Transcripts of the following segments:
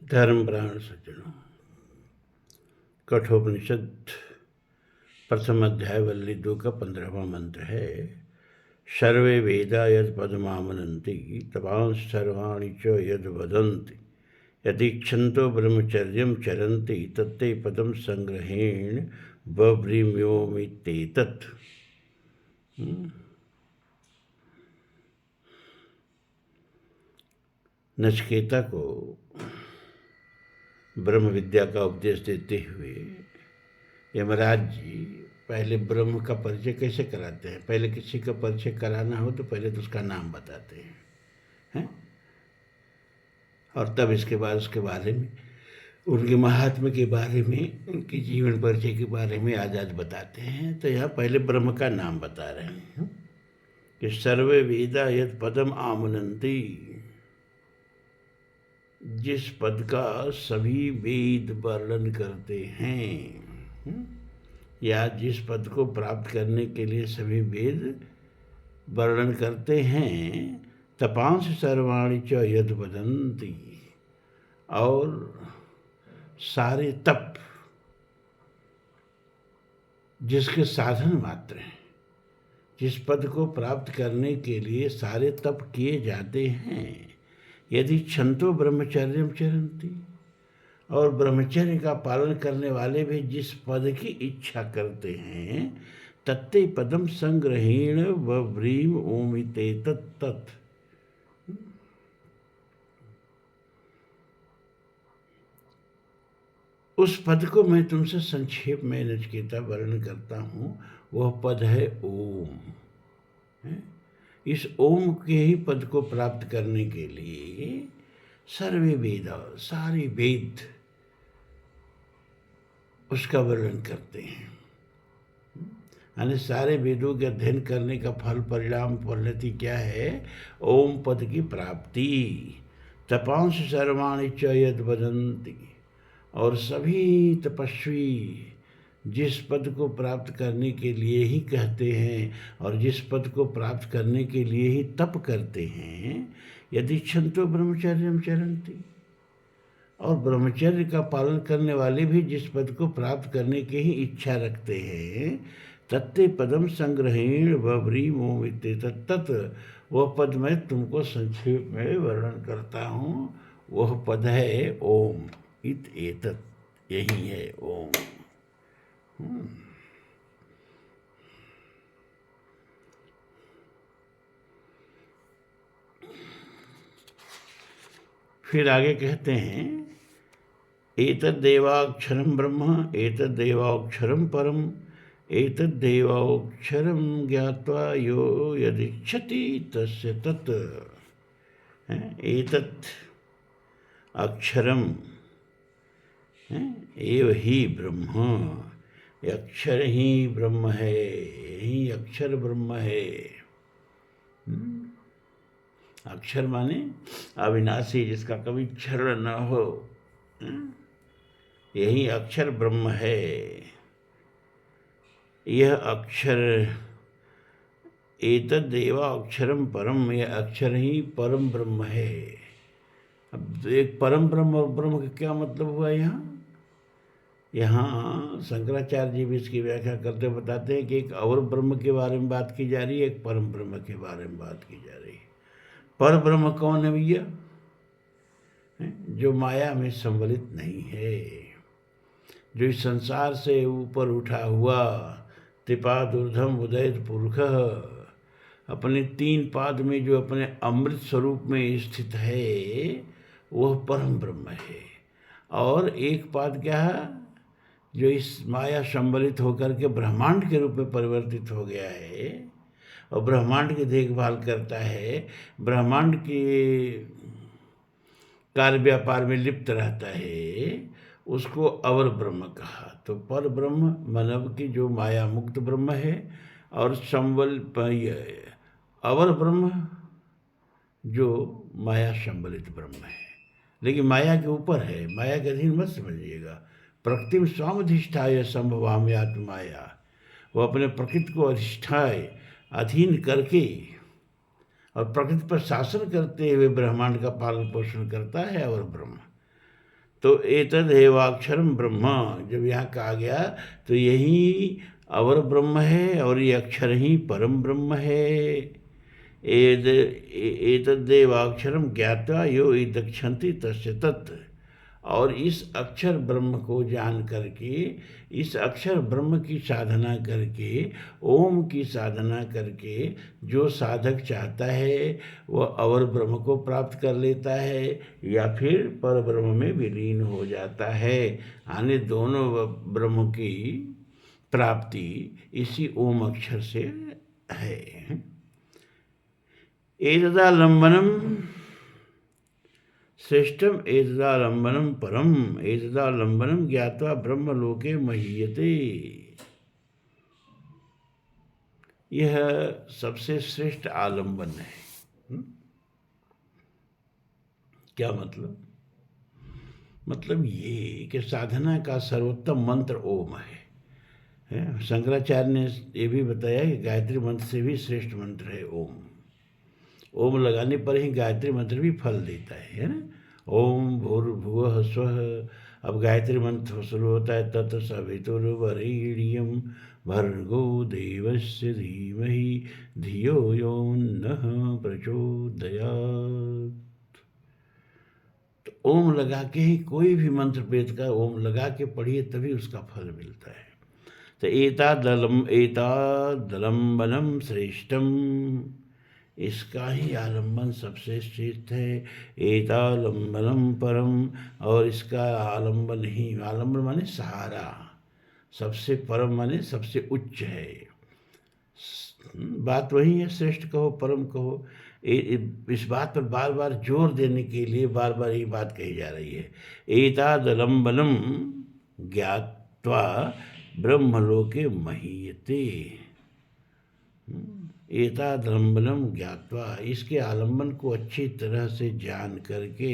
धर्मप्राण सज्जनों, कठोपनिषद प्रथम अध्याय वल्ली 2 का 15वां मंत्र है। सर्वे वेदा यद पदमामनन्ति तपांस सर्वाणि च यद वदन्ति यदीक्षन्तो ब्रह्मचर्यं चरन्ति तत्ते पदम संग्रहेण बभ्रीम्योमित्येतत्। नचिकेता को ब्रह्म विद्या का उपदेश देते हुए यमराज जी पहले ब्रह्म का परिचय कैसे कराते हैं? पहले किसी का परिचय कराना हो तो पहले तो उसका नाम बताते हैं और तब इसके बाद उसके बारे में, उनके महात्म्य के बारे में, उनके जीवन परिचय के बारे में आजाद बताते हैं। तो यहाँ पहले ब्रह्म का नाम बता रहे हैं कि सर्वे वेदा यद पदम आमनन्ति, जिस पद का सभी वेद वर्णन करते हैं या जिस पद को प्राप्त करने के लिए सभी वेद वर्णन करते हैं, तपांस सर्वाणि च यद वदन्ति, और सारे तप जिसके साधन मात्र हैं, जिस पद को प्राप्त करने के लिए सारे तप किए जाते हैं, यदि क्षंतो ब्रह्मचर्यम चरन्ति, और ब्रह्मचर्य का पालन करने वाले भी जिस पद की इच्छा करते हैं, तत्ते पदम संग्रहेण बभ्रीम ओमित्येतत् तत्। उस पद को मैं तुमसे संक्षेप में नचिकेता वर्णन करता हूँ। वह पद है ओम। इस ओम के ही पद को प्राप्त करने के लिए सर्वे वेद, सारे वेद उसका वर्णन करते हैं। यानी सारे वेदों के अध्ययन करने का फल, परिणाम, परिणति क्या है? ओम पद की प्राप्ति। तपांस सर्वाणि च यद वदन्ति, और सभी तपस्वी जिस पद को प्राप्त करने के लिए ही कहते हैं और जिस पद को प्राप्त करने के लिए ही तप करते हैं, यदि क्षंतो ब्रह्मचर्यम चरन्ति, और ब्रह्मचर्य का पालन करने वाले भी जिस पद को प्राप्त करने की ही इच्छा रखते हैं, तत्ते पदम संग्रहेण बभ्रीम ओमित्येतत् तत्। वह पद मैं तुमको संक्षेप में वर्णन करता हूँ। वह पद है ओम इत एतत्, यही है ओम। फिर आगे कहते हैं, एतद्देवाक्षरं ब्रह्म एतद्देवाक्षरं परम एतद्देवाक्षरं ज्ञात्वा यो यदिच्छति तस्य तत्। एतत् अक्षरम एव ही ब्रह्म, अक्षर ही ब्रह्म है, यही अक्षर ब्रह्म है। अक्षर माने अविनाशी, जिसका कभी क्षरण न हो, यही अक्षर ब्रह्म है। यह अक्षर एतद्देव अक्षरम परम, यह अक्षर ही परम ब्रह्म है। अब एक परम ब्रह्म और ब्रह्म का क्या मतलब हुआ? यहाँ शंकराचार्य जी भी इसकी व्याख्या करते बताते हैं कि एक और ब्रह्म के बारे में बात की जा रही है, एक परम ब्रह्म के बारे में बात की जा रही है। पर ब्रह्म कौन है भैया? जो माया में संवलित नहीं है, जो इस संसार से ऊपर उठा हुआ, त्रिपाद ऊर्ध्वम उदयत पुरुष, अपने 3 पाद में जो अपने अमृत स्वरूप में स्थित है, वह परम ब्रह्म है। और एक पाद क्या है? जो इस माया संवलित होकर के ब्रह्मांड के रूप में परिवर्तित हो गया है और ब्रह्मांड की देखभाल करता है, ब्रह्मांड के कार्य व्यापार में लिप्त रहता है, उसको अवर ब्रह्म कहा। तो पर ब्रह्म मानव की जो माया मुक्त ब्रह्म है, और अवर ब्रह्म जो माया संवलित ब्रह्म है, लेकिन माया के ऊपर है, माया के अधीन मत समझिएगा। प्रकृति स्वामधिष्ठाय संभवामि आत्माया, वो अपने प्रकृति को अधिष्ठाय, अधीन करके और प्रकृति पर शासन करते हुए ब्रह्मांड का पालन पोषण करता है और ब्रह्म। तो एतद एवाक्षरम ब्रह्म जब यहाँ कहा गया तो यही अवर ब्रह्म है और ये अक्षर ही परम ब्रह्म है। एतदेवाक्षरम ज्ञात्वा यो ईदक्षन्ति तस्य तत्। और इस अक्षर ब्रह्म को जान करके, इस अक्षर ब्रह्म की साधना करके, ओम की साधना करके जो साधक चाहता है वह अवर ब्रह्म को प्राप्त कर लेता है या फिर पर ब्रह्म में विलीन हो जाता है। यानी दोनों ब्रह्म की प्राप्ति इसी ओम अक्षर से है। एतदालंबनम श्रेष्ठम एतदालंबनम परम एतदालंबनम ज्ञात्वा ब्रह्मलोके महीयते। यह सबसे श्रेष्ठ आलंबन है। क्या मतलब? मतलब ये कि साधना का सर्वोत्तम मंत्र ओम है। शंकराचार्य ने ये भी बताया कि गायत्री मंत्र से भी श्रेष्ठ मंत्र है ओम। ओम लगाने पर ही गायत्री मंत्र भी फल देता है ना। ओम भूर्भुवः स्वः। अब गायत्री मंत्र शुरू होता है तत्सवितुर्वरेण्यं भर्गो देवस्य धीमहि धियो यो नः प्रचोदयात्। तो ओम लगा के ही कोई भी मंत्र वेद का ओम लगा के पढ़िए तभी उसका फल मिलता है। तो एतादलंबनम श्रेष्ठम, इसका ही आलंबन सबसे श्रेष्ठ है। एतालंबनम परम, और इसका आलंबन ही, आलंबन माने सहारा, सबसे परम माने सबसे उच्च है। बात वही है, श्रेष्ठ कहो परम कहो। इस बात पर बार बार जोर देने के लिए बार बार ये बात कही जा रही है। एतादलंबनम ज्ञात्वा ब्रह्मलोके महीयते। एतादलंबनम ज्ञात्वा, इसके आलंबन को अच्छी तरह से जान करके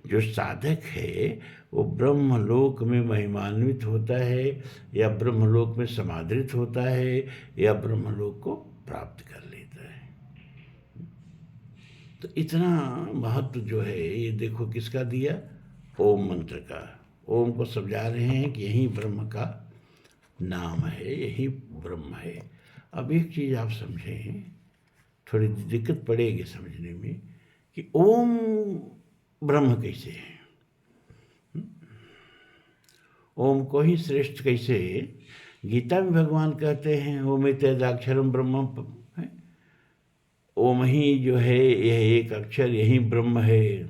जो साधक है वो ब्रह्मलोक में महिमान्वित होता है या ब्रह्मलोक में समादृत होता है या ब्रह्मलोक को प्राप्त कर लेता है। तो इतना महत्व जो है ये देखो किसका दिया, ओम मंत्र का। ओम को समझा रहे हैं कि यही ब्रह्म का नाम है, यही ब्रह्म है। अब एक चीज़ आप समझें, थोड़ी दिक्कत पड़ेगी समझने में कि ओम ब्रह्म कैसे है, ओम को ही श्रेष्ठ कैसे है। गीता में भगवान कहते हैं ओम एतदाक्षरम ब्रह्म है, ओम ही जो है यह एक अक्षर यही ब्रह्म है।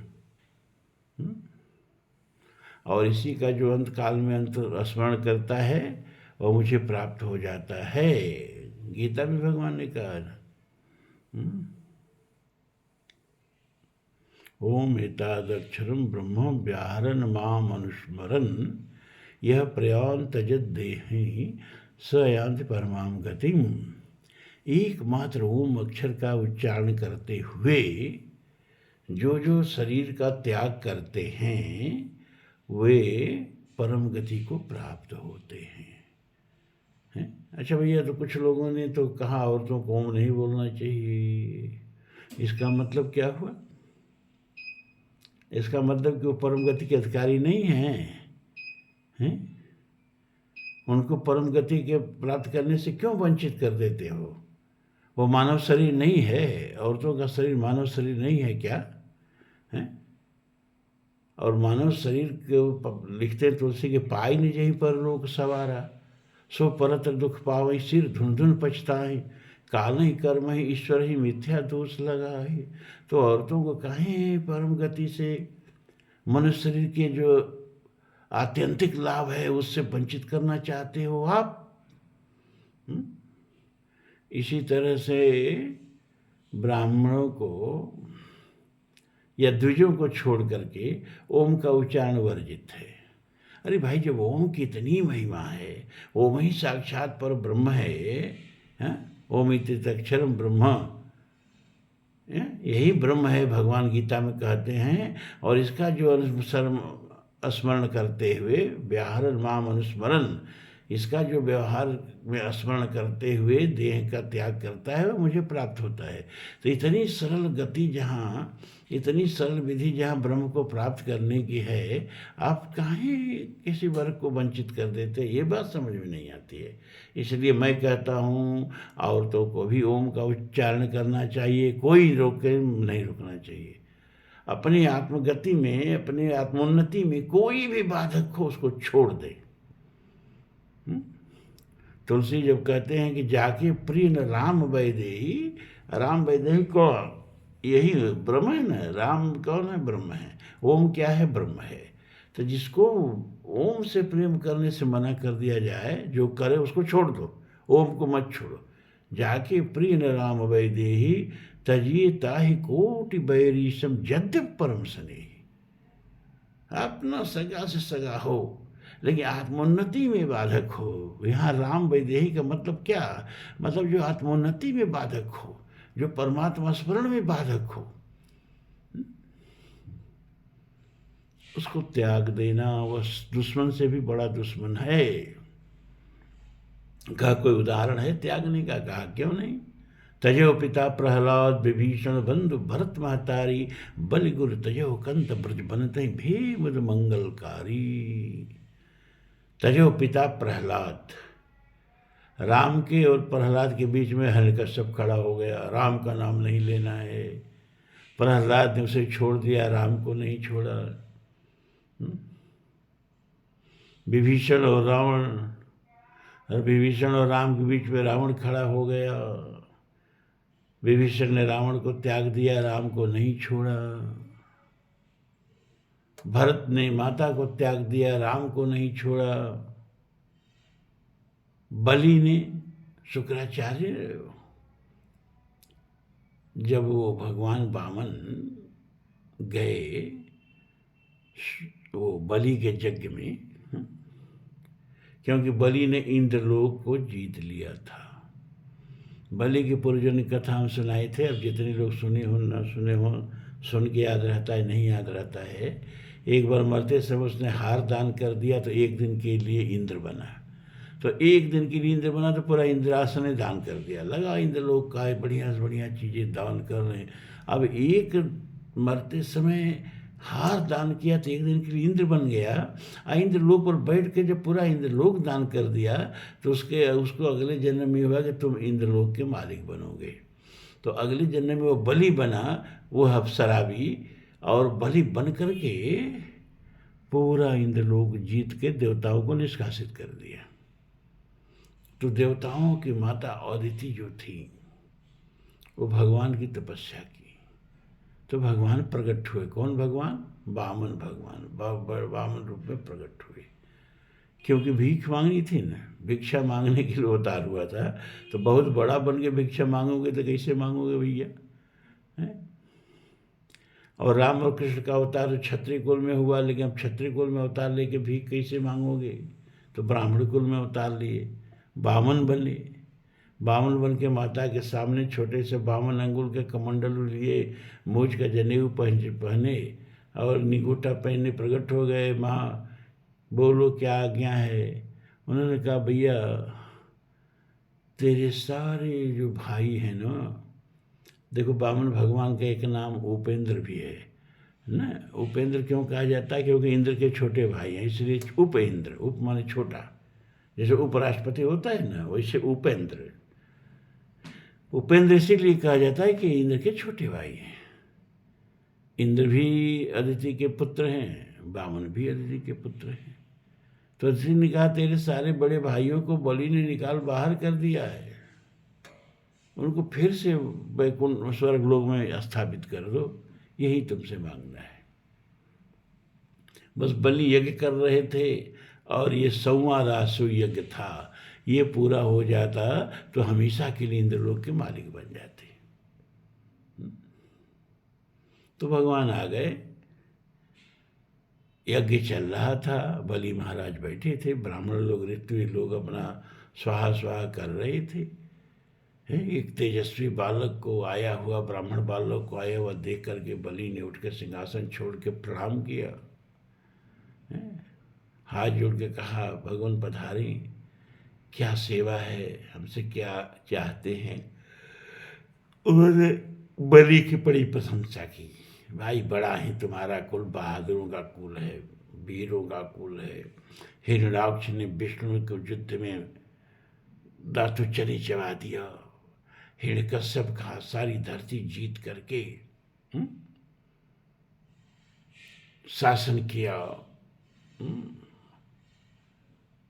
और इसी का जो अंत काल में अंत स्मरण करता है वह मुझे प्राप्त हो जाता है। गीता में भगवान ने कहा ओम एतादक्षरम ब्रह्म व्याहरन माम अनुस्मरन यह प्रयान तजद देहि स यान्ति परमाम गतिम। एकमात्र ओम अक्षर का उच्चारण करते हुए जो जो शरीर का त्याग करते हैं वे परम गति को प्राप्त होते हैं। अच्छा भैया, तो कुछ लोगों ने तो कहा औरतों को ओम नहीं बोलना चाहिए, इसका मतलब क्या हुआ? इसका मतलब कि वो परम गति के अधिकारी नहीं हैं? उनको परम गति के प्राप्त करने से क्यों वंचित कर देते हो? वो मानव शरीर नहीं है, औरतों का शरीर मानव शरीर नहीं है क्या है? और मानव शरीर के लिखते तुलसी के पाई निजहि पर लोक सवारा सो परत्र दुख पावई सिर धुन धुन पछताई काल ही कर्म ही ईश्वर ही मिथ्या दोष लगाए। तो औरतों को काहे परम गति से मनुष्य शरीर के जो आत्यंतिक लाभ है उससे वंचित करना चाहते हो आप? इसी तरह से ब्राह्मणों को या द्विजों को छोड़ करके ओम का उच्चारण वर्जित है। अरे भाई, जब ओम की इतनी महिमा है, ओम ही साक्षात पर ब्रह्म है, ओम इत्यक्षरम ब्रह्म, यही ब्रह्म है भगवान गीता में कहते हैं। और इसका जो स्मरण करते हुए व्याहरण माम अनुस्मरण, इसका जो व्यवहार में स्मरण करते हुए देह का त्याग करता है वो मुझे प्राप्त होता है। तो इतनी सरल गति जहाँ, इतनी सरल विधि जहाँ ब्रह्म को प्राप्त करने की है, आप काहे किसी वर्ग को वंचित कर देते, ये बात समझ में नहीं आती है। इसलिए मैं कहता हूँ औरतों को भी ओम का उच्चारण करना चाहिए, कोई रोके नहीं, रुकना चाहिए। अपनी आत्मगति में, अपनी आत्मोन्नति में कोई भी बाधक हो उसको छोड़ दे। तुलसी जब कहते हैं कि जाके प्रिय न राम वैदेही, राम वैदेही कौन, यही ब्रह्म है ना। राम कौन है, ब्रह्म है। ओम क्या है, ब्रह्म है। तो जिसको ओम से प्रेम करने से मना कर दिया जाए, जो करे उसको छोड़ दो, ओम को मत छोड़ो। जाके प्रिय न राम वैदेही, तजिए ताहि कोटि बैरीशम यद्यप परम स्नेही। अपना सगा से सगा हो लेकिन आत्मोन्नति में बाधक हो। यहाँ राम वैदेही का मतलब क्या, मतलब जो आत्मोन्नति में बाधक हो, जो परमात्मा स्मरण में बाधक हो, उसको त्याग देना वह दुश्मन से भी बड़ा दुश्मन है। का कोई उदाहरण है त्यागने का, कहा क्यों नहीं। तजो पिता प्रहलाद विभीषण बंधु भरत महतारी, बलिगुर तजो कंत ब्रज बनते भीम मंगलकारी। तजो पिता प्रहलाद, राम के और प्रहलाद के बीच में हिरण्यकश्यप खड़ा हो गया, राम का नाम नहीं लेना है। प्रहलाद ने उसे छोड़ दिया, राम को नहीं छोड़ा। विभीषण और रावण, विभीषण और राम के बीच में रावण खड़ा हो गया। विभीषण ने रावण को त्याग दिया, राम को नहीं छोड़ा। भरत ने माता को त्याग दिया, राम को नहीं छोड़ा। बलि ने, शुक्राचार्य, जब वो भगवान वामन गए वो बलि के यज्ञ में, क्योंकि बलि ने इंद्रलोक को जीत लिया था। बलि के पूर्वजों ने कथा हम सुनाए थे, अब जितने लोग सुने हो ना सुने हो, सुन के याद रहता है, नहीं याद रहता है। एक बार मरते समय उसने हार दान कर दिया तो एक दिन के लिए इंद्र बना। तो एक दिन के लिए इंद्र बना तो पूरा इंद्रासन दान कर दिया, लगा इंद्रलोक का बढ़िया से बढ़िया चीज़ें दान कर रहे हैं। अब एक मरते समय हार दान किया तो एक दिन के लिए इंद्र बन गया। इंद्रलोक पर बैठ के जब पूरा इंद्रलोक दान कर दिया तो उसको अगले जन्म में हुआ कि तुम इंद्रलोक के मालिक बनोगे। तो अगले जन्म में वो बलि बना, वो अप्सरावी, और बलि बन करके पूरा इंद्रलोक जीत के देवताओं को निष्कासित कर दिया। तो देवताओं की माता अदिति जो थी वो भगवान की तपस्या की, तो भगवान प्रकट हुए। कौन भगवान, वामन भगवान वामन रूप में प्रकट हुए। क्योंकि भीख मांगनी थी ना, भिक्षा मांगने के लिए अवतार हुआ था। तो बहुत बड़ा बन के भिक्षा मांगोगे तो कैसे मांगोगे भैया, हैं? और राम और कृष्ण का अवतार क्षत्रिय कुल में हुआ, लेकिन अब क्षत्रिय कुल में अवतार लेके भीख कैसे मांगोगे। तो ब्राह्मण कुल में अवतार लिए, वामन बने। वामन बन के माता के सामने छोटे से 52 अंगुल के कमंडल लिए, मूछ का जनेऊ पहने और निगोटा पहने प्रकट हो गए। माँ बोलो क्या आज्ञा है। उन्होंने कहा भैया तेरे सारे जो भाई हैं ना, देखो वामन भगवान का एक नाम उपेंद्र भी है ना। उपेंद्र क्यों कहा जाता है, क्योंकि इंद्र के छोटे भाई हैं, इसलिए उपेंद्र, उप माने छोटा, जैसे उपराष्ट्रपति होता है ना, वैसे उपेंद्र। उपेंद्र इसीलिए कहा जाता है कि इंद्र के छोटे भाई हैं। इंद्र भी अदिति के पुत्र हैं, वामन भी अदिति के पुत्र हैं। तो अदिति ने कहा तेरे सारे बड़े भाइयों को बलि ने निकाल बाहर कर दिया है, उनको फिर से वैकुंठ स्वर्ग लोक में स्थापित कर दो, यही तुमसे मांगना है। बस बलि यज्ञ कर रहे थे और ये 100वां रासु यज्ञ था, ये पूरा हो जाता तो हमेशा के लिए इंद्रलोक के मालिक बन जाते। तो भगवान आ गए, यज्ञ चल रहा था, बलि महाराज बैठे थे, ब्राह्मण लोग ऋत्विज लोग अपना स्वाहा स्वाहा कर रहे थे। एक तेजस्वी बालक को आया हुआ, ब्राह्मण बालक को आया हुआ देख करके बलि ने उठकर सिंहासन छोड़ के प्रणाम किया, हाथ जोड़ के कहा भगवान पधारी। क्या सेवा है, हमसे क्या चाहते हैं। उन्होंने बलि की बड़ी प्रशंसा की। भाई बड़ा ही तुम्हारा कुल बहादुरों का कुल है, वीरों का कुल है। हिरण्याक्ष ने विष्णु को युद्ध में दातुचरी चबा दिया। हिरण्यकश्यप का सारी धरती जीत करके शासन किया।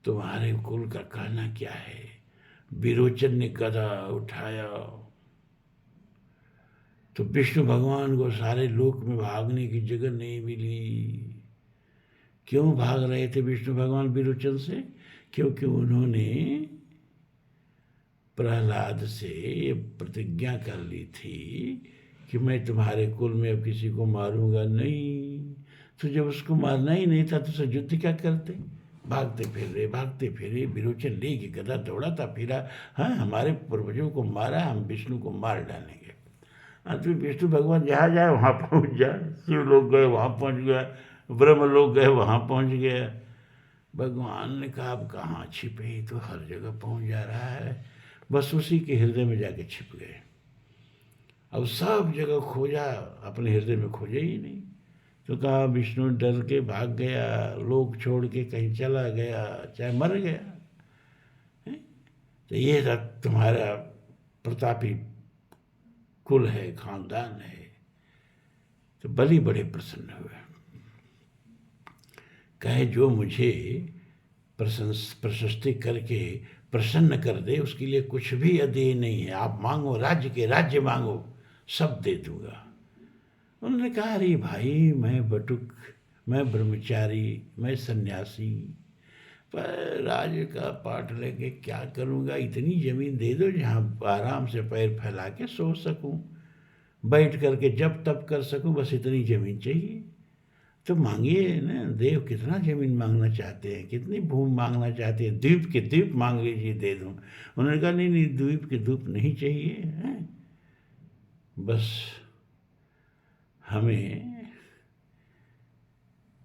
तुम्हारे कुल का कहना क्या है। विरोचन ने गदा उठाया तो विष्णु भगवान को सारे लोक में भागने की जगह नहीं मिली। क्यों भाग रहे थे विष्णु भगवान विरोचन से? क्योंकि उन्होंने प्रहलाद से ये प्रतिज्ञा कर ली थी कि मैं तुम्हारे कुल में अब किसी को मारूंगा नहीं। तो जब उसको मारना ही नहीं था तो उसे युद्ध क्या करते? भागते फिरे विरोचन लेके गदा दौड़ा था फिरा। हाँ, हमारे पूर्वजों को मारा, हम विष्णु को मार डालेंगे। तो विष्णु भगवान जहाँ जाए वहाँ पहुँच जाए। शिव लोग गए वहाँ पहुँच गया, ब्रह्म लोग गए वहाँ पहुँच गया। भगवान ने कहा अब कहाँ छिपे, तो हर जगह पहुँच जा रहा है। बस उसी के हृदय में जाके छिप गए। अब सब जगह खोजा, अपने हृदय में खोजे ही नहीं। तो कहा विष्णु डर के भाग गया, लोग छोड़ के कहीं चला गया, चाहे मर गया। तो ये तुम्हारा प्रतापी कुल है, खानदान है। तो बलि बड़े प्रसन्न हुए। कहे जो मुझे प्रशस्ति करके प्रसन्न कर दे उसके लिए कुछ भी अदेय नहीं है। आप मांगो, राज्य मांगो, सब दे दूंगा। उन्होंने कहा अरे भाई मैं बटुक, मैं ब्रह्मचारी, मैं सन्यासी, पर राज का पाठ लेके क्या करूँगा। इतनी ज़मीन दे दो जहाँ आराम से पैर फैला के सो सकूँ, बैठ करके जब तब कर सकूँ, बस इतनी ज़मीन चाहिए। तो मांगिए ना, देव कितना ज़मीन मांगना चाहते हैं, कितनी भूमि मांगना चाहते हैं। द्वीप के द्वीप मांग लीजिए, दे दूँ। उन्होंने कहा नहीं, द्वीप के द्वीप नहीं चाहिए हैं, बस हमें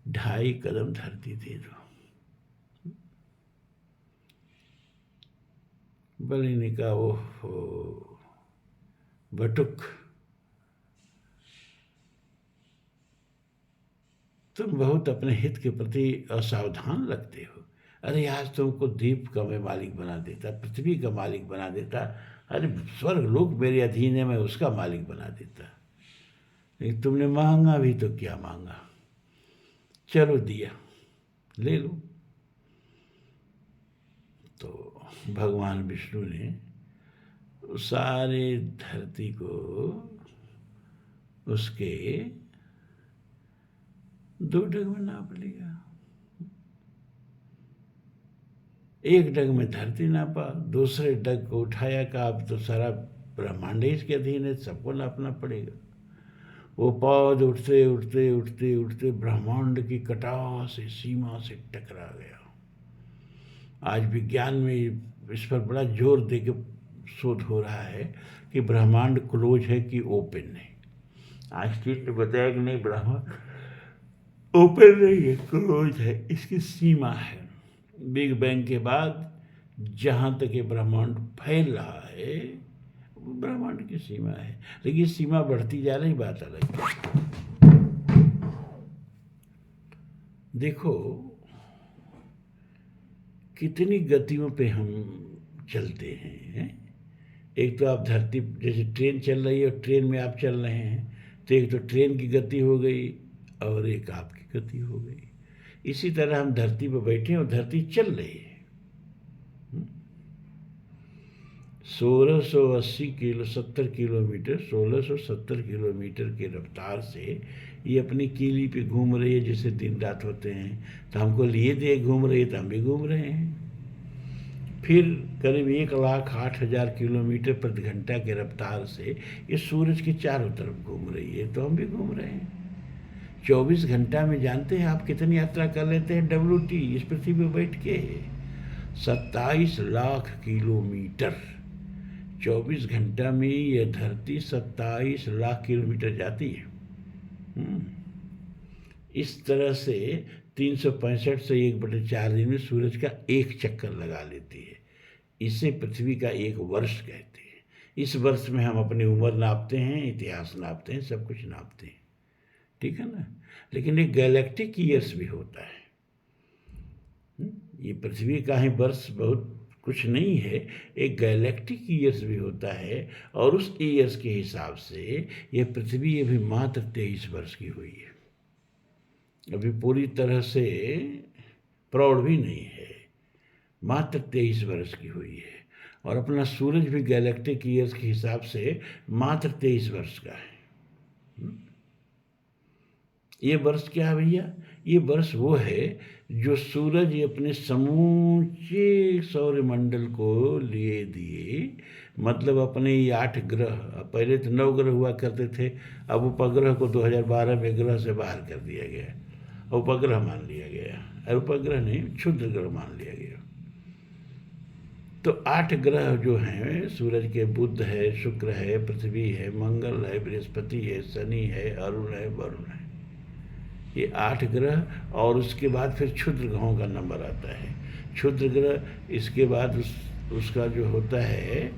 2.5 कदम धरती दे दो। बलि ने कहा ओहो बटुक, तुम बहुत अपने हित के प्रति असावधान लगते हो। अरे आज तुमको द्वीप का मैं मालिक बना देता, पृथ्वी का मालिक बना देता, अरे स्वर्ग लोक मेरे अधीन है, मैं उसका मालिक बना देता। लेकिन तुमने मांगा भी तो क्या मांगा, चलो दिया, ले लो। तो भगवान विष्णु ने सारे धरती को उसके 2 डग में नाप लिया। एक डग में धरती नापा, दूसरे डग को उठाया, का अब तो सारा ब्रह्मांड इसके अधीन है, सबको नापना पड़ेगा। वो पौध उठते उठते उठते उठते ब्रह्मांड की कटाव से, सीमा से टकरा गया। आज विज्ञान में इस पर बड़ा जोर दे के शोध हो रहा है कि ब्रह्मांड क्लोज है कि ओपन है। आइंस्टीन ने बताया कि नहीं, ब्रह्मांड ओपन नहीं है, क्लोज है, इसकी सीमा है। बिग बैंग के बाद जहाँ तक ये ब्रह्मांड फैल रहा है ब्रह्मांड की सीमा है, लेकिन सीमा बढ़ती जा रही, बात अलग है। देखो कितनी गतियों पे हम चलते हैं। एक तो आप धरती, जैसे ट्रेन चल रही है और ट्रेन में आप चल रहे हैं, तो एक तो ट्रेन की गति हो गई और एक आपकी गति हो गई। इसी तरह हम धरती पर बैठे हैं और धरती चल रही है। 70 किलोमीटर 1670 किलोमीटर की रफ्तार से ये अपनी कीली पे घूम रही है, जैसे दिन रात होते हैं। तो हमको लिए दिए घूम रही है तो हम भी घूम रहे हैं। फिर करीब 1,08,000 किलोमीटर प्रति घंटा की रफ्तार से ये सूरज के चारों तरफ घूम रही है, तो हम भी घूम रहे हैं। 24 घंटा में जानते हैं आप कितनी यात्रा कर लेते हैं WT इस पृथ्वी पर बैठ के? 27 लाख किलोमीटर। 24 घंटा में ये धरती 27 लाख किलोमीटर जाती है। इस तरह से 365 से 1/4 दिन में सूरज का एक चक्कर लगा लेती है। इसे पृथ्वी का एक वर्ष कहते हैं। इस वर्ष में हम अपनी उम्र नापते हैं, इतिहास नापते हैं, सब कुछ नापते हैं, ठीक है ना। लेकिन एक गैलेक्टिक ईयर्स भी होता है। ये पृथ्वी का ही वर्ष बहुत कुछ नहीं है, एक गैलेक्टिक ईयर्स भी होता है, और उस ईयर्स के हिसाब से ये पृथ्वी अभी मात्र 23 वर्ष की हुई है, अभी पूरी तरह से प्रौढ़ भी नहीं है, मात्र 23 वर्ष की हुई है। और अपना सूरज भी गैलेक्टिक ईयर्स के हिसाब से मात्र 23 वर्ष का है। ये वर्ष क्या है भैया? ये वर्ष वो है जो सूरज अपने समूचे सौरमंडल को लिए दिए, मतलब अपने ये 8 ग्रह, पहले तो 9 ग्रह हुआ करते थे, अब उपग्रह को 2012 में ग्रह से बाहर कर दिया गया, उपग्रह मान लिया गया, और उपग्रह नहीं, क्षुद्र ग्रह मान लिया गया। तो 8 ग्रह जो हैं, सूरज के बुध है, शुक्र है, पृथ्वी है, मंगल है, बृहस्पति है, शनि है, अरुण है, वरुण है, ये 8 ग्रह। और उसके बाद फिर क्षुद्र ग्रहों का नंबर आता है। क्षुद्र ग्रह, इसके बाद उसका जो होता है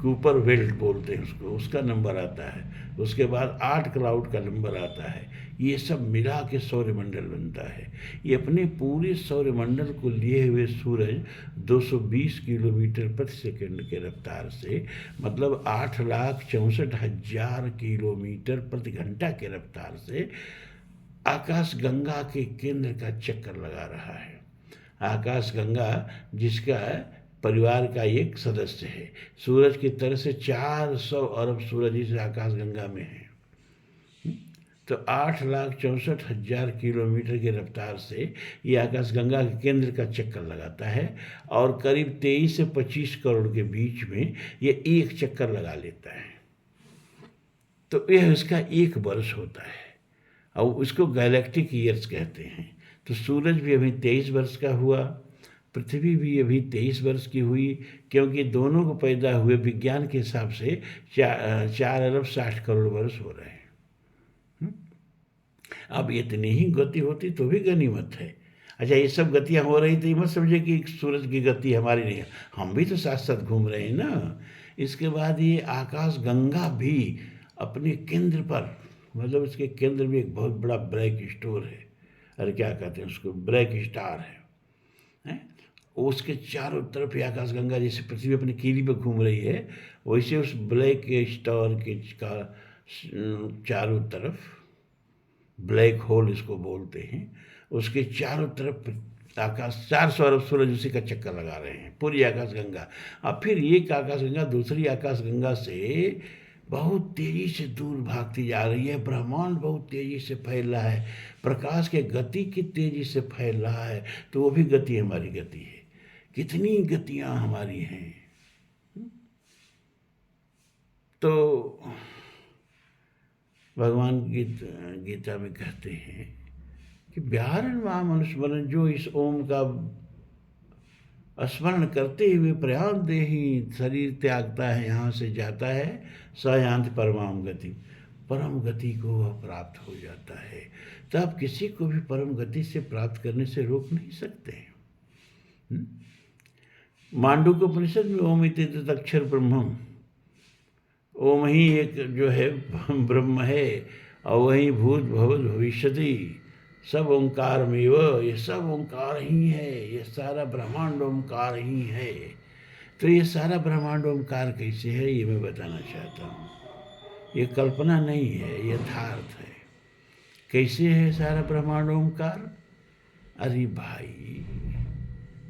कूपर बेल्ट बोलते हैं उसको, उसका नंबर आता है। उसके बाद 8 क्लाउड का नंबर आता है। ये सब मिला के सौरमंडल बनता है। ये अपने पूरे सौरमंडल को लिए हुए सूरज 220 किलोमीटर प्रति सेकंड के रफ्तार से, मतलब 8,64,000 किलोमीटर प्रति घंटा के रफ्तार से आकाश गंगा के केंद्र का चक्कर लगा रहा है। आकाश गंगा जिसका परिवार का एक सदस्य है। सूरज की तरह से 400 अरब सूरज इस आकाश गंगा में है। तो 8,64,000 किलोमीटर की रफ्तार से ये आकाश गंगा के केंद्र का चक्कर लगाता है, और करीब 23 से 25 करोड़ के बीच में ये एक चक्कर लगा लेता है। तो यह इसका एक वर्ष होता है, और उसको गैलेक्टिक ईयर्स कहते हैं। तो सूरज भी अभी 23 वर्ष का हुआ, पृथ्वी भी अभी 23 वर्ष की हुई, क्योंकि दोनों को पैदा हुए विज्ञान के हिसाब से 4 अरब 60 करोड़ वर्ष हो रहे हैं। अब इतनी ही गति होती तो भी गनीमत है। अच्छा, ये सब गतियाँ हो रही थी, मत समझे कि सूरज की गति हमारी नहीं है, हम भी तो साथ साथ घूम रहे हैं ना। इसके बाद ये आकाश गंगा भी अपने केंद्र पर, मतलब इसके केंद्र में एक बहुत बड़ा ब्लैक स्टोर है, अरे क्या कहते हैं उसको, ब्लैक स्टार है। उसके चारों तरफ ये आकाश गंगा जैसे पृथ्वी अपनी कीली पर घूम रही है, वैसे उस ब्लैक स्टार के चारों तरफ, ब्लैक होल इसको बोलते हैं, उसके चारों तरफ आकाश 400 अरब सूरज उसी का चक्कर लगा रहे हैं, पूरी आकाश गंगा। अब फिर एक आकाश गंगा दूसरी आकाश गंगा से बहुत तेज़ी से दूर भागती जा रही है। ब्रह्मांड बहुत तेज़ी से फैल रहा है, प्रकाश के गति की तेज़ी से फैल रहा है। तो वो भी गति हमारी गति है। कितनी गतियाँ हमारी हैं। तो भगवान गीता में कहते हैं कि व्याहरण वाम अनुस्मरण, जो इस ओम का स्मरण करते हुए प्रयाण देही शरीर त्यागता है, यहाँ से जाता है, सयांत परमाम गति, परम गति को वह प्राप्त हो जाता है। तो आप किसी को भी परम गति से प्राप्त करने से रोक नहीं सकते हैं। मांडूक्य उपनिषद में ओम इति तदक्षर ब्रह्मम, ओम ही एक जो है ब्रह्म है, और वही भूत भवत भविष्यति, सब ओंकार में, ये सब ओंकार ही है, ये सारा ब्रह्मांड ओंकार ही है। तो ये सारा ब्रह्मांड ओंकार कैसे है, ये मैं बताना चाहता हूँ। ये कल्पना नहीं है, यथार्थ है। कैसे है सारा ब्रह्मांड ओंकार? अरे भाई,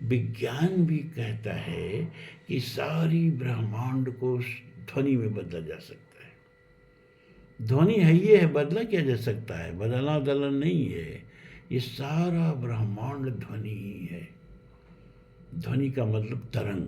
विज्ञान भी कहता है कि सारी ब्रह्मांड को ध्वनि में बदला जा सकता है। ध्वनि है, ये है, बदला क्या जा सकता है, बदलना बदलना नहीं है। ये सारा ब्रह्मांड ध्वनि ही है। ध्वनि का मतलब तरंग।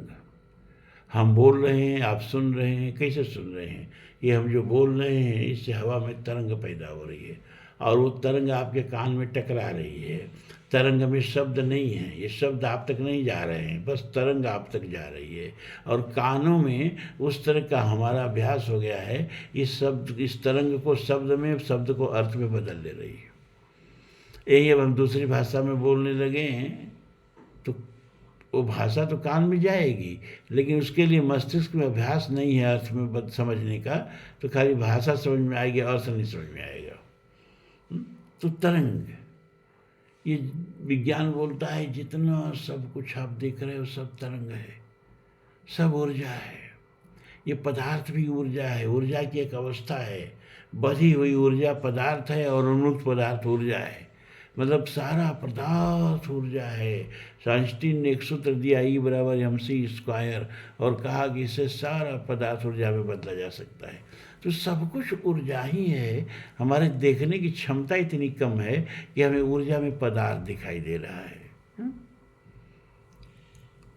हम बोल रहे हैं, आप सुन रहे हैं, कैसे सुन रहे हैं? ये हम जो बोल रहे हैं, इससे हवा में तरंग पैदा हो रही है, और वो तरंग आपके कान में टकरा रही है। तरंग में शब्द नहीं है, ये शब्द आप तक नहीं जा रहे हैं, बस तरंग आप तक जा रही है। और कानों में उस तरह का हमारा अभ्यास हो गया है, इस तरंग को शब्द में, शब्द को अर्थ में बदल ले रही है। यही अब हम दूसरी भाषा में बोलने लगे हैं तो वो भाषा तो कान में जाएगी, लेकिन उसके लिए मस्तिष्क में अभ्यास नहीं है अर्थ में समझने का, तो खाली भाषा समझ में आएगी, अर्थ नहीं समझ में आएगा। तो तरंग, ये विज्ञान बोलता है जितना सब कुछ आप देख रहे हो सब तरंग है, सब ऊर्जा है। ये पदार्थ भी ऊर्जा है, ऊर्जा की एक अवस्था है। बधी हुई ऊर्जा पदार्थ है और उन्मुक्त पदार्थ ऊर्जा है। मतलब सारा पदार्थ ऊर्जा है। आइंस्टीन ने एक सूत्र दिया E=mc², और कहा कि इससे सारा पदार्थ ऊर्जा में बदला जा सकता है। तो सब कुछ ऊर्जा ही है। हमारे देखने की क्षमता इतनी कम है कि हमें ऊर्जा में पदार्थ दिखाई दे रहा है।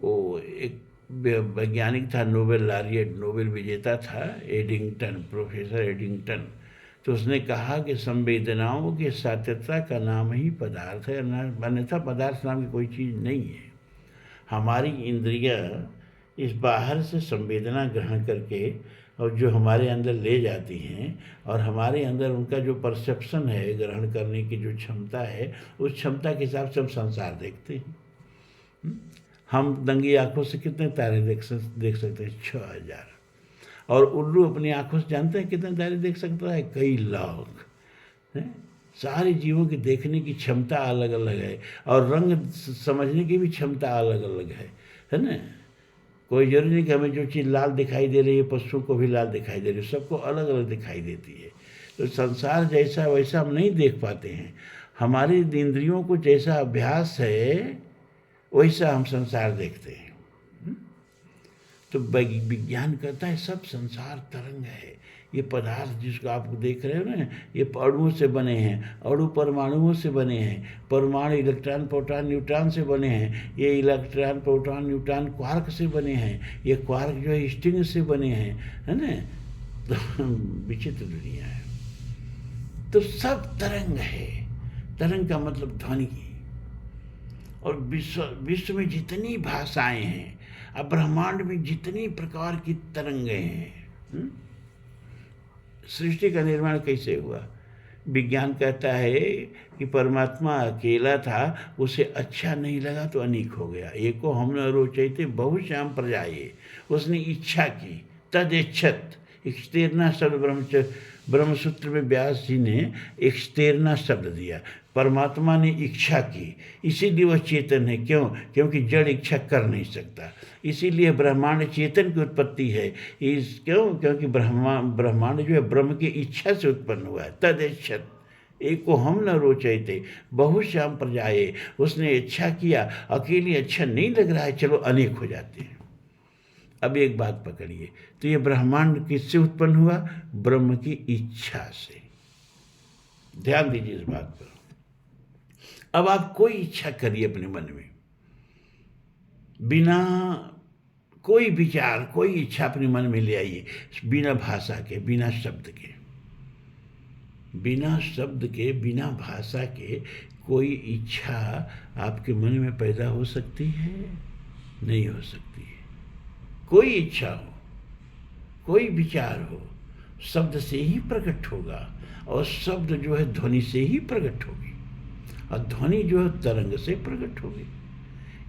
वो एक वैज्ञानिक था, नोबेल लॉरिएट, नोबेल विजेता था, एडिंगटन, प्रोफेसर एडिंगटन। तो उसने कहा कि संवेदनाओं की सात्यता का नाम ही पदार्थ है, अन्यथा पदार्थ नाम की कोई चीज़ नहीं है। हमारी इंद्रियां इस बाहर से संवेदना ग्रहण करके और जो हमारे अंदर ले जाती हैं, और हमारे अंदर उनका जो परसेप्शन है, ग्रहण करने की जो क्षमता है, उस क्षमता के हिसाब से हम संसार देखते हैं। हम नंगी आंखों से कितने तारे देख सकते हैं? 6000। और उल्लू अपनी आंखों से जानते हैं कितने तारे देख सकता है? कई लाख। सारे जीवों की देखने की क्षमता अलग अलग है, और रंग समझने की भी क्षमता अलग अलग है ना। कोई जरूरी नहीं कि हमें जो चीज़ लाल दिखाई दे रही है पशुओं को भी लाल दिखाई दे रही है, सबको अलग अलग दिखाई देती है। तो संसार जैसा वैसा हम नहीं देख पाते हैं। हमारी इंद्रियों को जैसा अभ्यास है वैसा हम संसार देखते हैं। तो विज्ञान कहता है सब संसार तरंग है। ये पदार्थ जिसको आप देख रहे हो ना, ये अणुओं से बने हैं, अणु परमाणुओं से बने हैं, परमाणु इलेक्ट्रॉन प्रोटॉन न्यूट्रॉन से बने हैं, ये इलेक्ट्रॉन प्रोटॉन न्यूट्रॉन क्वार्क से बने हैं, ये क्वार्क जो है स्ट्रिंग से बने हैं, है ना। तो विचित्र दुनिया है। तो सब तरंग है। तरंग का मतलब ध्वनि। और विश्व में जितनी भाषाएं हैं, अब ब्रह्मांड में जितनी प्रकार की तरंगें हैं, सृष्टि का निर्माण कैसे हुआ? विज्ञान कहता है कि परमात्मा अकेला था, उसे अच्छा नहीं लगा तो अनेक हो गया। एको हम न रोचैते बहुश्याम प्रजाए, उसने इच्छा की, तदेच्छत। एक्सतेरना शब्द ब्रह्मसूत्र में व्यास जी ने एक्सतेरना शब्द दिया। परमात्मा ने इच्छा की, इसीलिए वह चेतन है। क्यों? क्योंकि जड़ इच्छा कर नहीं सकता, इसीलिए ब्रह्मांड चेतन की उत्पत्ति है। क्यों? क्योंकि ब्रह्मांड जो है ब्रह्म की इच्छा से उत्पन्न हुआ है। तदेच्छत एको हम न रोचैते बहुश्याम प्रजाए, उसने इच्छा किया, अकेले अच्छा नहीं लग रहा है, चलो अनेक हो जाते हैं। अब एक बात पकड़िए, तो ये ब्रह्मांड किससे उत्पन्न हुआ? ब्रह्म की इच्छा से। ध्यान दीजिए इस बात पर। अब आप कोई इच्छा करिए अपने मन में, बिना कोई विचार, कोई इच्छा अपने मन में ले आइए, बिना भाषा के, बिना शब्द के, बिना शब्द के, बिना भाषा के कोई इच्छा आपके मन में पैदा हो सकती है? नहीं हो सकती है। कोई इच्छा हो, कोई विचार हो, शब्द से ही प्रकट होगा, और शब्द जो है ध्वनि से ही प्रकट होगी, और ध्वनि जो है तरंग से प्रकट होगी।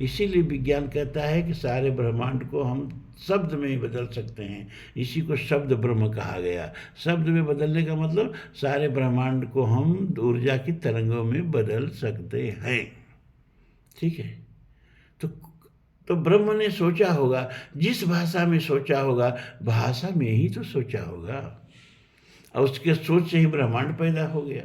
इसीलिए विज्ञान कहता है कि सारे ब्रह्मांड को हम शब्द में ही बदल सकते हैं। इसी को शब्द ब्रह्म कहा गया। शब्द में बदलने का मतलब सारे ब्रह्मांड को हम ऊर्जा की तरंगों में बदल सकते हैं। ठीक है। तो ब्रह्म ने सोचा होगा, जिस भाषा में सोचा होगा, भाषा में ही तो सोचा होगा, और उसके सोच से ही ब्रह्मांड पैदा हो गया।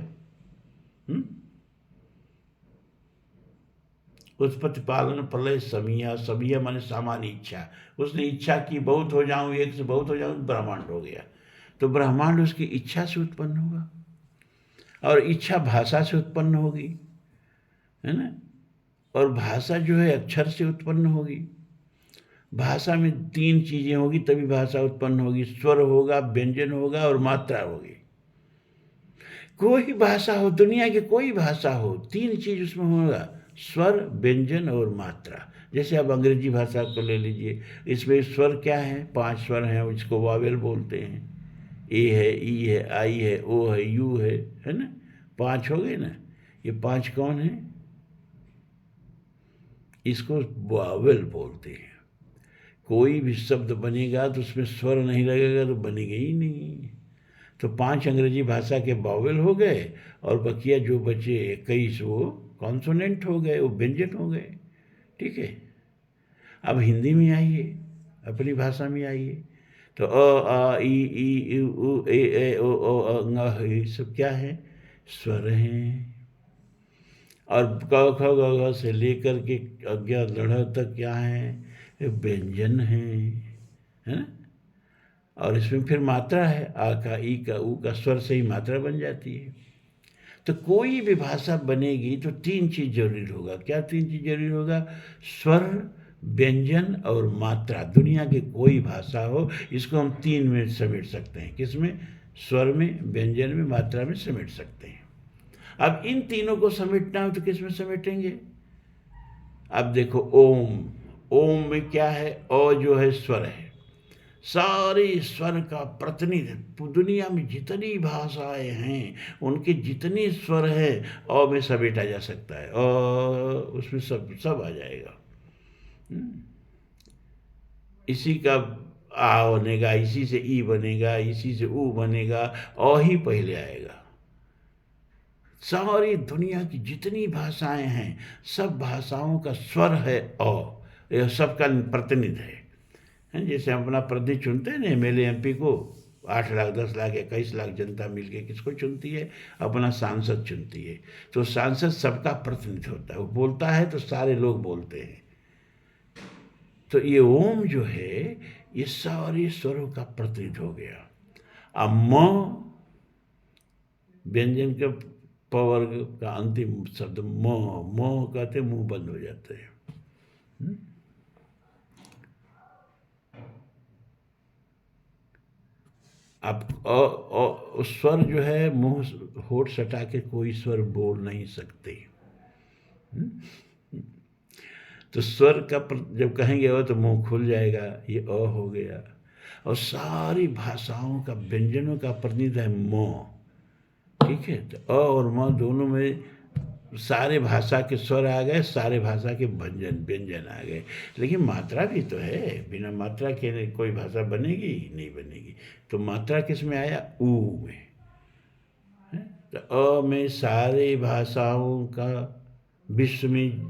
उत्पत्ति पालन प्रलय समिया, समिया माने सामान्य इच्छा। उसने इच्छा की बहुत हो जाऊं, एक से बहुत हो जाऊं, ब्रह्मांड हो गया। तो ब्रह्मांड उसकी इच्छा से उत्पन्न होगा, और इच्छा भाषा से उत्पन्न होगी, है ना। और भाषा जो है अक्षर से उत्पन्न होगी। भाषा में 3 चीजें होगी तभी भाषा उत्पन्न होगी, स्वर होगा, व्यंजन होगा, और मात्रा होगी। कोई भाषा हो, दुनिया की कोई भाषा हो, 3 चीज उसमें होगा, स्वर, व्यंजन और मात्रा। जैसे आप अंग्रेजी भाषा को ले लीजिए, इसमें स्वर क्या है? 5 स्वर हैं, इसको वावेल बोलते हैं। ए है, ई है, आई है, ओ है, यू है ना। 5 हो गए ना। ये 5 कौन है? इसको वावेल बोलते हैं। कोई भी शब्द बनेगा तो उसमें स्वर नहीं लगेगा तो बनेगा ही नहीं। तो 5 अंग्रेजी भाषा के वावेल हो गए और बकिया जो बचे 21 वो कॉन्सोनेंट हो गए, वो व्यंजन हो गए। ठीक है। अब हिंदी में आइए, अपनी भाषा में आइए, तो अ आ ई उ ए ओ ये सब क्या है? स्वर हैं। और क ख ग घ से लेकर के अज्ञा लढ़ तक क्या है? ये व्यंजन है ना? और इसमें फिर मात्रा है, आ का, ई का, ऊ का, स्वर से ही मात्रा बन जाती है। तो कोई भी भाषा बनेगी तो 3 चीज़ जरूरी होगा। क्या 3 चीज़ जरूरी होगा? स्वर, व्यंजन और मात्रा। दुनिया की कोई भाषा हो, इसको हम 3 में समेट सकते हैं। किसमें? स्वर में, व्यंजन में, मात्रा में समेट सकते हैं। अब इन तीनों को समेटना हो तो किस में समेटेंगे? अब देखो, ओम। ओम में क्या है? ओ जो है स्वर है। सारे स्वर का प्रतिनिधित्व, दुनिया में जितनी भाषाएं हैं उनके जितने स्वर हैं अ में समेटा जा सकता है। उसमें सब सब आ जाएगा। इसी का आ बनेगा, इसी से ई बनेगा, इसी से ऊ बनेगा, अ ही पहले आएगा। सारी दुनिया की जितनी भाषाएं हैं सब भाषाओं का स्वर है अ। यह सबका प्रतिनिधि है। जैसे हम अपना प्रतिनिधि चुनते हैं ना, MLA MP को 8 लाख 10 लाख 21 लाख जनता मिलके किसको चुनती है? अपना सांसद चुनती है। तो सांसद सबका प्रतिनिधि होता है, वो बोलता है तो सारे लोग बोलते हैं। तो ये ओम जो है ये सारे स्वरों का प्रतिनिधि हो गया। अब म व्यंजन के पवर्ग का अंतिम शब्द म कहते मुंह बंद हो जाते हैं। अब स्वर जो है मुंह होठ सटा के कोई स्वर बोल नहीं सकते। तो स्वर का जब कहेंगे तो मुंह खुल जाएगा, ये अ हो गया। और सारी भाषाओं का व्यंजनों का प्रतिनिधि है म। ठीक है। तो अ और म दोनों में सारे भाषा के स्वर आ गए, सारे भाषा के व्यंजन आ गए। लेकिन मात्रा भी तो है, बिना मात्रा के कोई भाषा बनेगी नहीं बनेगी। तो मात्रा किस में आया? ऊ में। तो अ में सारे भाषाओं का विश्व में,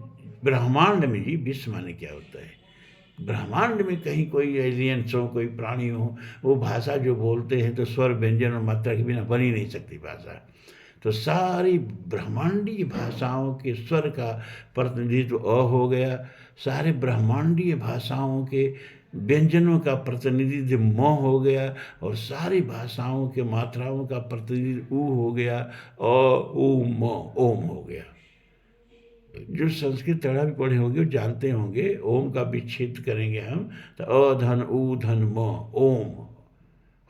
ब्रह्मांड में, जी विश्व माने क्या होता है? ब्रह्मांड में कहीं कोई एलियंस हो, कोई प्राणी हो, वो भाषा जो बोलते हैं तो स्वर व्यंजन और मात्रा के बिना बन ही नहीं सकती भाषा। तो सारी ब्रह्मांडीय भाषाओं के स्वर का प्रतिनिधित्व अ हो गया। सारे ब्रह्मांडीय भाषाओं के व्यंजनों का प्रतिनिधित्व म हो गया। और सारी भाषाओं के मात्राओं का प्रतिनिधित्व ऊ हो गया। अ ऊ म ओम हो गया। जो संस्कृत तड़ा भी पढ़े होंगे वो जानते होंगे, ओम का विच्छेद करेंगे हम तो अ धन ऊ धन म ओम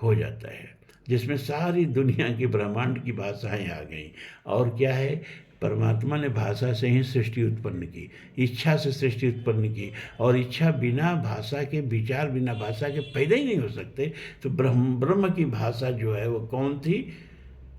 हो जाता है, जिसमें सारी दुनिया की ब्रह्मांड की भाषाएं आ गई। और क्या है? परमात्मा ने भाषा से ही सृष्टि उत्पन्न की, इच्छा से सृष्टि उत्पन्न की। और इच्छा बिना भाषा के, विचार बिना भाषा के पैदा ही नहीं हो सकते। तो ब्रह्म की भाषा जो है वो कौन थी?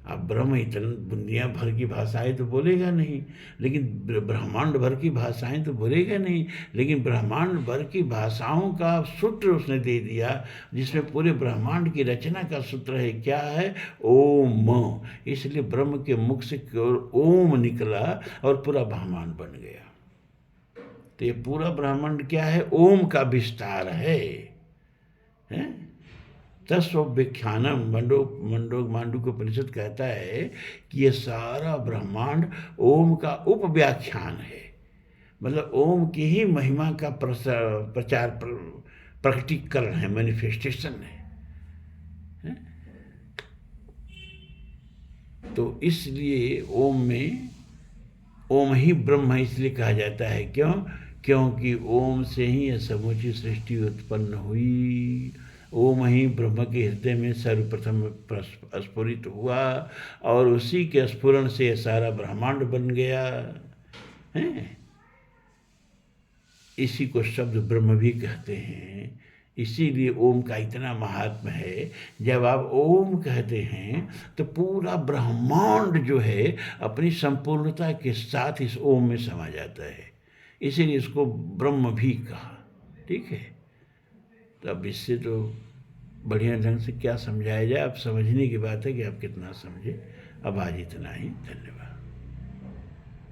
अब ब्रह्म इतना दुनिया भर की भाषाएं तो बोलेगा नहीं, लेकिन ब्रह्मांड भर की भाषाएं तो बोलेगा नहीं, लेकिन ब्रह्मांड भर की भाषाओं का सूत्र उसने दे दिया, जिसमें पूरे ब्रह्मांड की रचना का सूत्र है। क्या है? ओम। इसलिए ब्रह्म के मुख से ओम निकला और पूरा ब्रह्मांड बन गया। तो ये पूरा ब्रह्मांड क्या है? ओम का विस्तार है। तस्व्याख्यानम मांडूक्योपनिषद कहता है कि ये सारा ब्रह्मांड ओम का उपव्याख्यान है। मतलब ओम की ही महिमा का प्रचार प्रकटीकरण है, मैनिफेस्टेशन है। तो इसलिए ओम में, ओम ही ब्रह्म इसलिए कहा जाता है। क्यों? क्योंकि ओम से ही यह समूची सृष्टि उत्पन्न हुई। ओम ही ब्रह्म के हृदय में सर्वप्रथम स्फुरित हुआ और उसी के स्फुरण से यह सारा ब्रह्मांड बन गया है। इसी को शब्द ब्रह्म भी कहते हैं। इसीलिए ओम का इतना महात्म है। जब आप ओम कहते हैं तो पूरा ब्रह्मांड जो है अपनी संपूर्णता के साथ इस ओम में समा जाता है। इसीलिए इसको ब्रह्म भी कहा। ठीक है, तो अब इससे तो बढ़िया ढंग से क्या समझाया जाए, अब समझने की बात है कि आप कितना समझे। अब आज इतना ही, धन्यवाद।